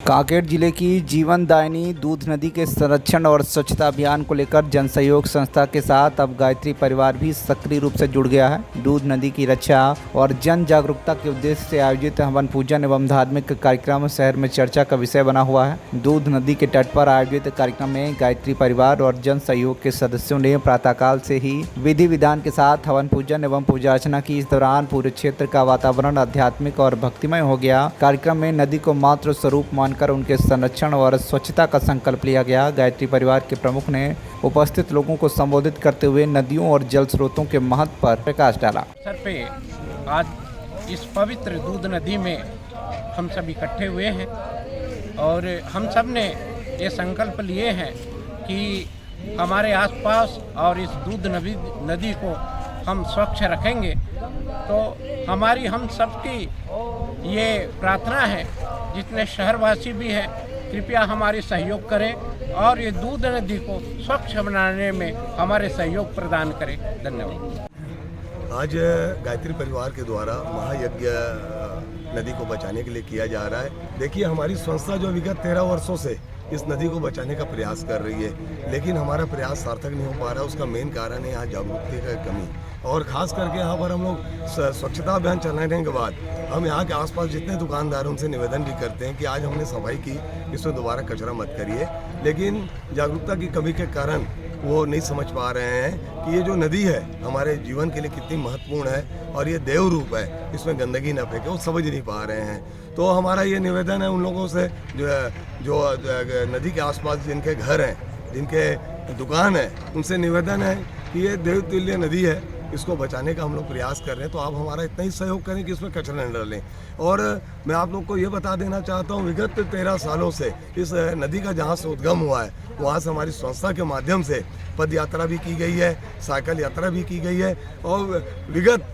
कांकेर जिले की जीवनदायिनी दूध नदी के संरक्षण और स्वच्छता अभियान को लेकर जन सहयोग संस्था के साथ अब गायत्री परिवार भी सक्रिय रूप से जुड़ गया है। दूध नदी की रक्षा और जन जागरूकता के उद्देश्य से आयोजित हवन पूजन एवं धार्मिक कार्यक्रम शहर में चर्चा का विषय बना हुआ है। दूध नदी के तट पर आयोजित कार्यक्रम में गायत्री परिवार और जन सहयोग के सदस्यों ने प्रातःकाल से ही विधि विधान के साथ हवन पूजन एवं पूजा अर्चना की। इस दौरान पूरे क्षेत्र का वातावरण आध्यात्मिक और भक्तिमय हो गया। कार्यक्रम में नदी को मातृ स्वरूप मानकर उनके संरक्षण और स्वच्छता का संकल्प लिया गया। गायत्री परिवार के प्रमुख ने उपस्थित लोगों को संबोधित करते हुए नदियों और जल स्रोतों के महत्व पर प्रकाश डाला। सर पे आज इस पवित्र दूध नदी में हम सब इकट्ठे हुए हैं और हम सब ने ये संकल्प लिए हैं कि हमारे आसपास और इस दूध नदी को हम स्वच्छ रखेंगे। तो हमारी हम सबकी ये प्रार्थना है, जितने शहरवासी भी हैं कृपया हमारी सहयोग करें और ये दूध नदी को स्वच्छ बनाने में हमारे सहयोग प्रदान करें। धन्यवाद। आज गायत्री परिवार के द्वारा महायज्ञ नदी को बचाने के लिए किया जा रहा है। देखिए, हमारी संस्था जो विगत 13 वर्षों से इस नदी को बचाने का प्रयास कर रही है, लेकिन हमारा प्रयास सार्थक नहीं हो पा रहा। उसका मेन कारण है यहाँ जागरूकता का कमी, और ख़ास करके यहाँ पर हम लोग स्वच्छता अभियान चलाने के बाद हम यहाँ के आसपास जितने दुकानदार उनसे निवेदन भी करते हैं कि आज हमने सफाई की, इसमें दोबारा कचरा मत करिए, लेकिन जागरूकता की कमी के कारण वो नहीं समझ पा रहे हैं कि ये जो नदी है हमारे जीवन के लिए कितनी महत्वपूर्ण है और ये देव रूप है, इसमें गंदगी न फेंके, वो समझ नहीं पा रहे हैं। तो हमारा ये निवेदन है उन लोगों से जो नदी के आसपास जिनके घर हैं, जिनके दुकान है, उनसे निवेदन है कि ये देव तुल्य नदी है, इसको बचाने का हम लोग प्रयास कर रहे हैं। तो आप हमारा इतना ही सहयोग करें कि इसमें कचरा न डालें। और मैं आप लोग को ये बता देना चाहता हूँ, विगत 13 सालों से इस नदी का जहाँ से उद्गम हुआ है वहाँ से हमारी संस्था के माध्यम से पद यात्रा भी की गई है, साइकिल यात्रा भी की गई है, और विगत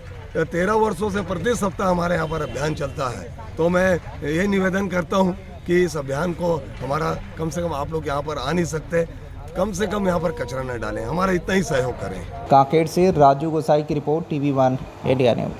13 वर्षों से प्रति सप्ताह हमारे यहाँ पर अभियान चलता है। तो मैं ये निवेदन करता हूँ कि इस अभियान को हमारा कम से कम, आप लोग यहाँ पर आ नहीं सकते, कम से कम यहाँ पर कचरा न डालें, हमारा इतना ही सहयोग करें। कांकेर से राजू गोसाई की रिपोर्ट, TV1 इंडिया न्यूज।